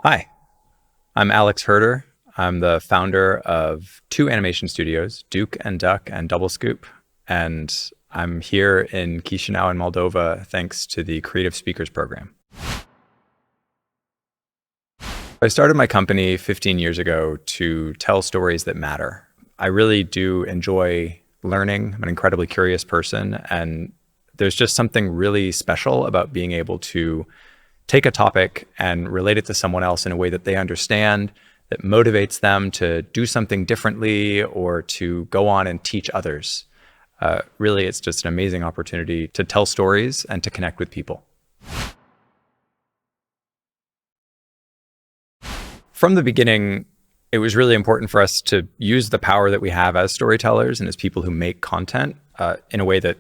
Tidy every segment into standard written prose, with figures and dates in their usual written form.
Hi, I'm Alex Herder. I'm the founder of two animation studios, Duke&Duck and Double Scoop, and I'm here in Chisinau in Moldova thanks to the Creative Speakers program. I started my company 15 years ago to tell stories that matter. I really do enjoy learning. I'm an incredibly curious person, and there's just something really special about being able to take a topic and relate it to someone else in a way that they understand, that motivates them to do something differently or to go on and teach others. Really, it's just an amazing opportunity to tell stories and to connect with people. From the beginning, it was really important for us to use the power that we have as storytellers and as people who make content in a way that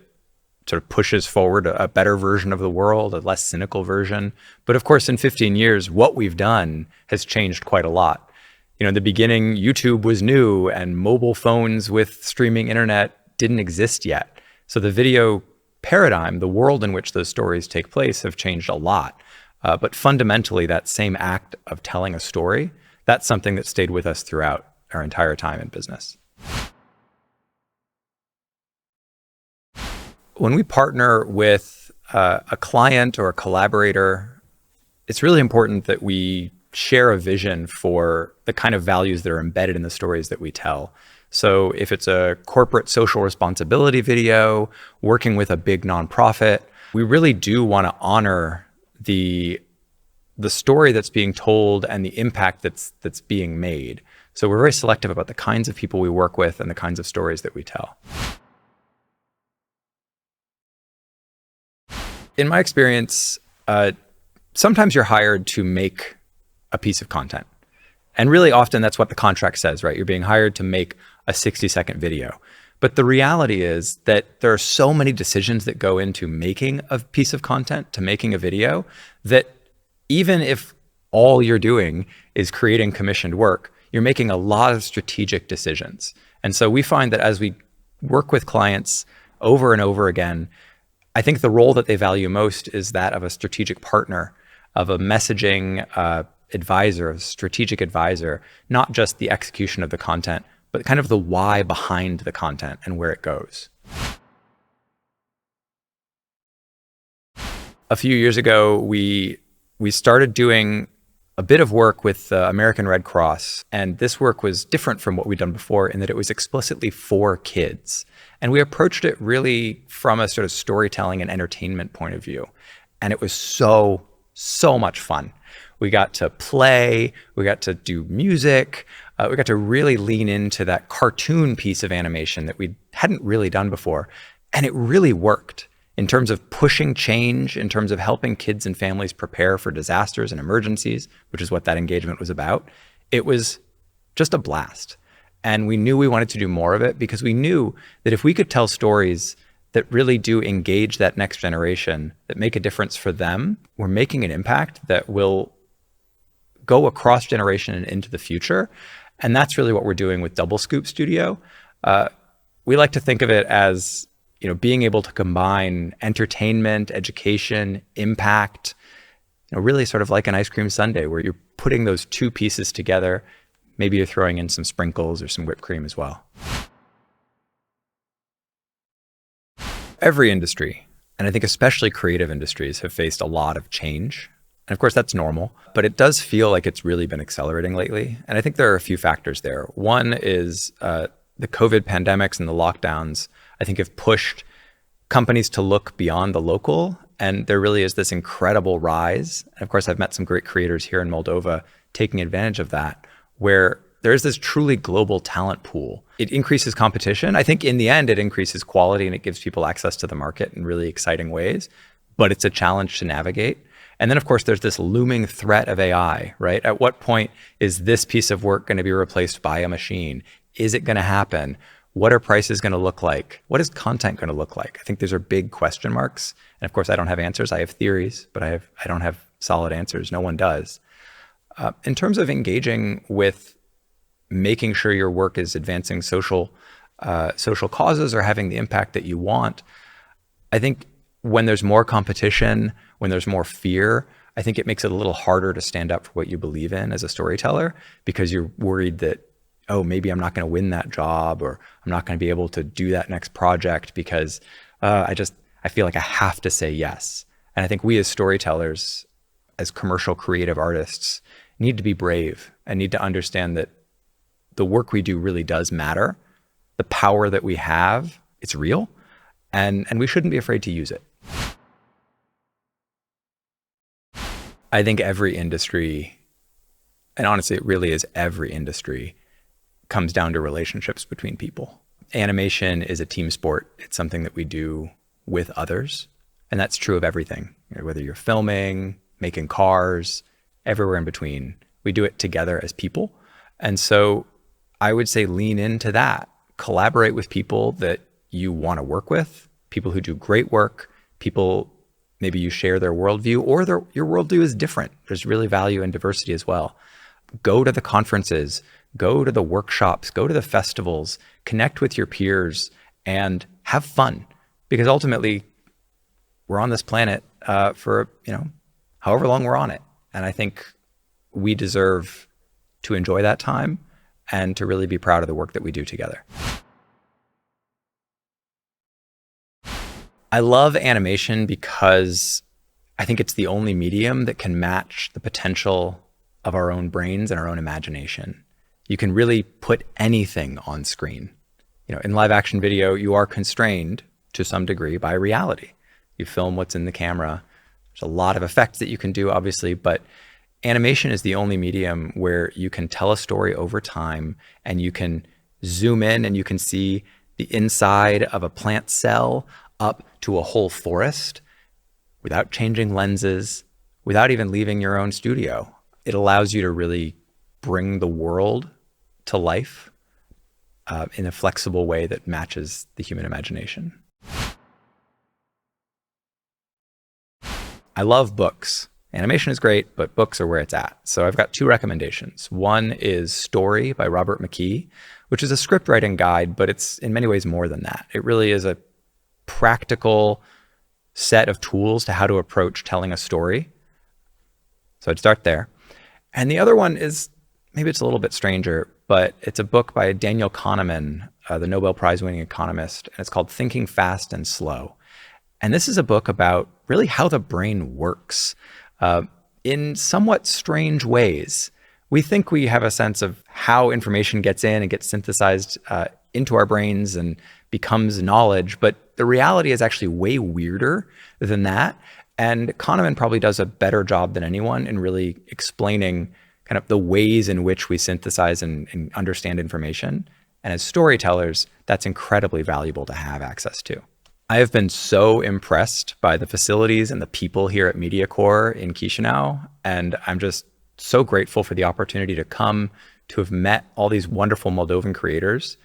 sort of pushes forward a better version of the world, a less cynical version. But of course, in 15 years, what we've done has changed quite a lot. You know, in the beginning, YouTube was new and mobile phones with streaming internet didn't exist yet. So the video paradigm, the world in which those stories take place, have changed a lot. But fundamentally, that same act of telling a story, that's something that stayed with us throughout our entire time in business. When we partner with a client or a collaborator, it's really important that we share a vision for the kind of values that are embedded in the stories that we tell. So if it's a corporate social responsibility video, working with a big nonprofit, we really do want to honor the story that's being told and the impact that's being made. So we're very selective about the kinds of people we work with and the kinds of stories that we tell. In my experience, sometimes you're hired to make a piece of content. And really often that's what the contract says, right? You're being hired to make a 60-second video. But the reality is that there are so many decisions that go into making a piece of content, to making a video, that even if all you're doing is creating commissioned work, you're making a lot of strategic decisions. And so we find that as we work with clients over and over again, I think the role that they value most is that of a strategic partner, of a messaging advisor, a strategic advisor, not just the execution of the content, but kind of the why behind the content and where it goes. A few years ago, we started doing a bit of work with the American Red Cross, and this work was different from what we'd done before in that it was explicitly for kids. And we approached it really from a sort of storytelling and entertainment point of view. And it was so much fun. We got to play, we got to do music, we got to really lean into that cartoon piece of animation that we hadn't really done before. And it really worked in terms of pushing change, in terms of helping kids and families prepare for disasters and emergencies, which is what that engagement was about. It was just a blast. And we knew we wanted to do more of it because we knew that if we could tell stories that really do engage that next generation, that make a difference for them, we're making an impact that will go across generation and into the future. And that's really what we're doing with Double Scoop Studio. We like to think of it as, you know, being able to combine entertainment, education, impact, you know, really sort of like an ice cream sundae where you're putting those two pieces together. Maybe you're throwing in some sprinkles or some whipped cream as well. Every industry, and I think especially creative industries, have faced a lot of change. And of course, that's normal, but it does feel like it's really been accelerating lately. And I think there are a few factors there. One is the COVID pandemics and the lockdowns, I think, have pushed companies to look beyond the local. And there really is this incredible rise. And of course, I've met some great creators here in Moldova taking advantage of that, where there's this truly global talent pool. It increases competition. I think in the end, it increases quality and it gives people access to the market in really exciting ways, but it's a challenge to navigate. And then of course, there's this looming threat of AI, right? At what point is this piece of work going to be replaced by a machine? Is it going to happen? What are prices going to look like? What is content going to look like? I think those are big question marks. And of course, I don't have answers. I have theories, but I don't have solid answers. No one does. In terms of engaging with making sure your work is advancing social causes or having the impact that you want, I think when there's more competition, when there's more fear, I think it makes it a little harder to stand up for what you believe in as a storyteller because you're worried that, oh, maybe I'm not going to win that job, or I'm not going to be able to do that next project because I feel like I have to say yes. And I think we as storytellers, as commercial creative artists, need to be brave and need to understand that the work we do really does matter. The power that we have, it's real, and we shouldn't be afraid to use it. I think every industry, and honestly, it really is every industry, comes down to relationships between people. Animation is a team sport. It's something that we do with others, and that's true of everything. Whether you're filming, making cars, everywhere in between, we do it together as people. And so I would say lean into that. Collaborate with people that you want to work with, people who do great work, people maybe you share their worldview, or your worldview is different. There's really value in diversity as well. Go to the conferences, go to the workshops, go to the festivals, connect with your peers, and have fun. Because ultimately, we're on this planet for however long we're on it. And I think we deserve to enjoy that time and to really be proud of the work that we do together. I love animation because I think it's the only medium that can match the potential of our own brains and our own imagination. You can really put anything on screen. In live action video, you are constrained to some degree by reality. You film what's in the camera. There's a lot of effects that you can do, obviously, but animation is the only medium where you can tell a story over time and you can zoom in and you can see the inside of a plant cell up to a whole forest without changing lenses, without even leaving your own studio. It allows you to really bring the world to life in a flexible way that matches the human imagination. I love books. Animation is great, but books are where it's at. So I've got two recommendations. One is Story by Robert McKee, which is a script writing guide, but it's in many ways more than that. It really is a practical set of tools to how to approach telling a story. So I'd start there. And the other one is, maybe it's a little bit stranger, but it's a book by Daniel Kahneman, the Nobel Prize winning economist, and it's called Thinking Fast and Slow. And this is a book about really how the brain works in somewhat strange ways. We think we have a sense of how information gets in and gets synthesized into our brains and becomes knowledge, but the reality is actually way weirder than that. And Kahneman probably does a better job than anyone in really explaining kind of the ways in which we synthesize and understand information. And as storytellers, that's incredibly valuable to have access to. I have been so impressed by the facilities and the people here at Mediacor in Chisinau, and I'm just so grateful for the opportunity to come, to have met all these wonderful Moldovan creators.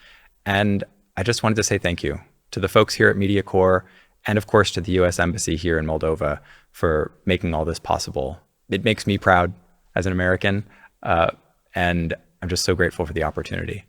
And I just wanted to say thank you to the folks here at Mediacor, and of course to the US Embassy here in Moldova for making all this possible. It makes me proud as an American, and I'm just so grateful for the opportunity.